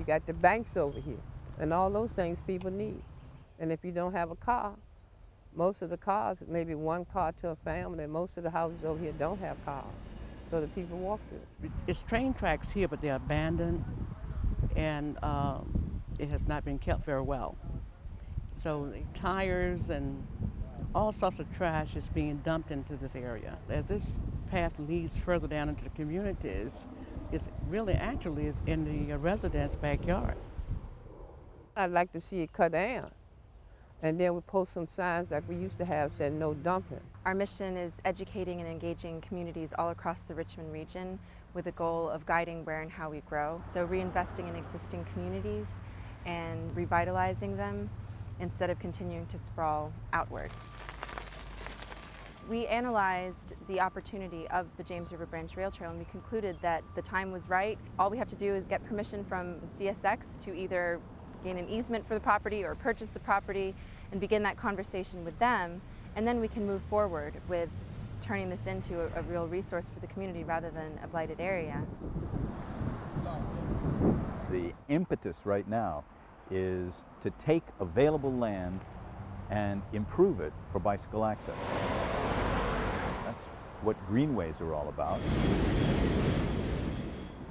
got the banks over here, and all those things people need. And if you don't have a car, most of the cars, maybe one car to a family, most of the houses over here don't have cars, so the people walk through. It's train tracks here, but they're abandoned, and it has not been kept very well. So tires and all sorts of trash is being dumped into this area. As this path leads further down into the communities, it's really actually is in the residents' backyard. I'd like to see it cut down. And then we post some signs like we used to have said no dumping. Our mission is educating and engaging communities all across the Richmond region with the goal of guiding where and how we grow. So reinvesting in existing communities and revitalizing them instead of continuing to sprawl outward. We analyzed the opportunity of the James River Branch Rail Trail, and we concluded that the time was right. All we have to do is get permission from CSX to either gain an easement for the property or purchase the property and begin that conversation with them, and then we can move forward with turning this into a real resource for the community rather than a blighted area. The impetus right now is to take available land and improve it for bicycle access. That's what greenways are all about.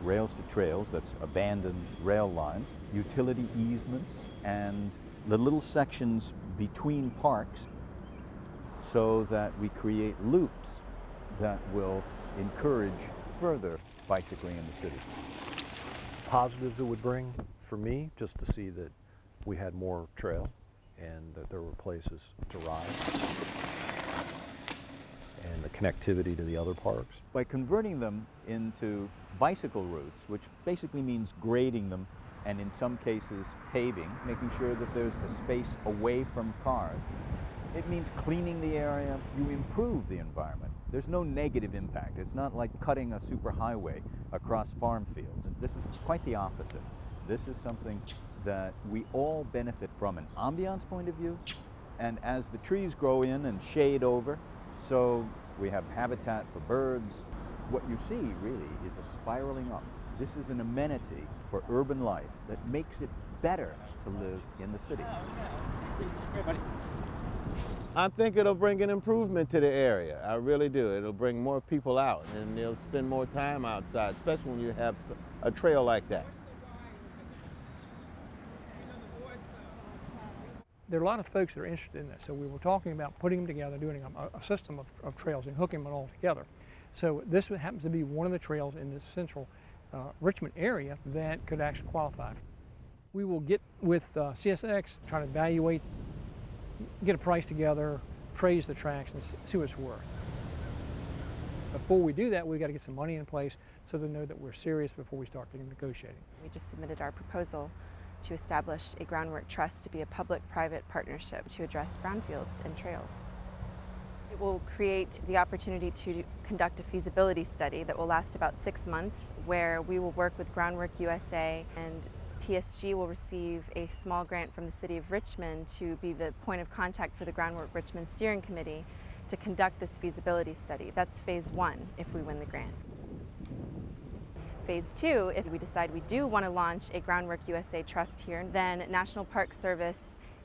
Rails to trails, that's abandoned rail lines, utility easements, and the little sections between parks so that we create loops that will encourage further bicycling in the city. Positives it would bring for me, just to see that we had more trail and that there were places to ride and the connectivity to the other parks. By converting them into bicycle routes, which basically means grading them and in some cases paving, making sure that there's a space away from cars, it means cleaning the area, you improve the environment. There's no negative impact. It's not like cutting a superhighway across farm fields. This is quite the opposite. This is something that we all benefit from an ambiance point of view, and as the trees grow in and shade over, so we have habitat for birds. What you see really is a spiraling up. This is an amenity for urban life that makes it better to live in the city. I think it'll bring an improvement to the area. I really do. It'll bring more people out and they'll spend more time outside, especially when you have a trail like that. There are a lot of folks that are interested in this, so we were talking about putting them together, doing a system of trails and hooking them all together. So this happens to be one of the trails in the central Richmond area that could actually qualify. We will get with CSX, try to evaluate, get a price together, appraise the tracks, and see what it's worth. Before we do that, we've got to get some money in place so they know that we're serious before we start negotiating. We just submitted our proposal to establish a groundwork trust to be a public-private partnership to address brownfields and trails. It will create the opportunity to conduct a feasibility study that will last about 6 months, where we will work with Groundwork USA, and PSG will receive a small grant from the City of Richmond to be the point of contact for the Groundwork Richmond Steering Committee to conduct this feasibility study. That's phase 1 if we win the grant. Phase 2, if we decide we do want to launch a Groundwork USA Trust here, then National Park Service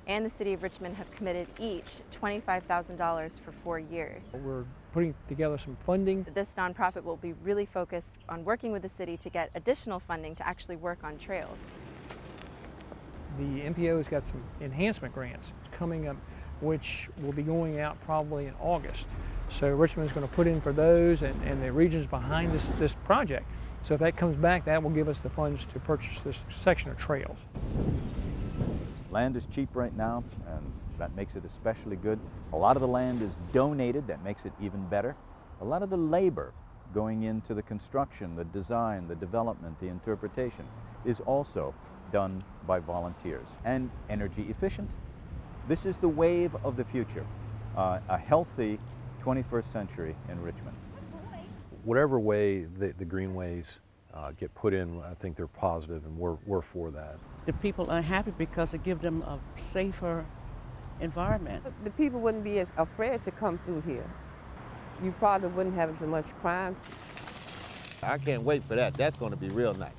and the City of Richmond have committed each $25,000 for 4 years. We're putting together some funding. This nonprofit will be really focused on working with the city to get additional funding to actually work on trails. The MPO's got some enhancement grants coming up, which will be going out probably in August. So Richmond's going to put in for those, and the region's behind this project. So if that comes back, that will give us the funds to purchase this section of trails. Land is cheap right now, and that makes it especially good. A lot of the land is donated, that makes it even better. A lot of the labor going into the construction, the design, the development, the interpretation is also done by volunteers. And energy efficient. This is the wave of the future, a healthy 21st century in Richmond. Whatever way the greenways get put in, I think they're positive, and we're for that. The people are happy because it gives them a safer environment. The people wouldn't be as afraid to come through here. You probably wouldn't have as much crime. I can't wait for that. That's going to be real nice.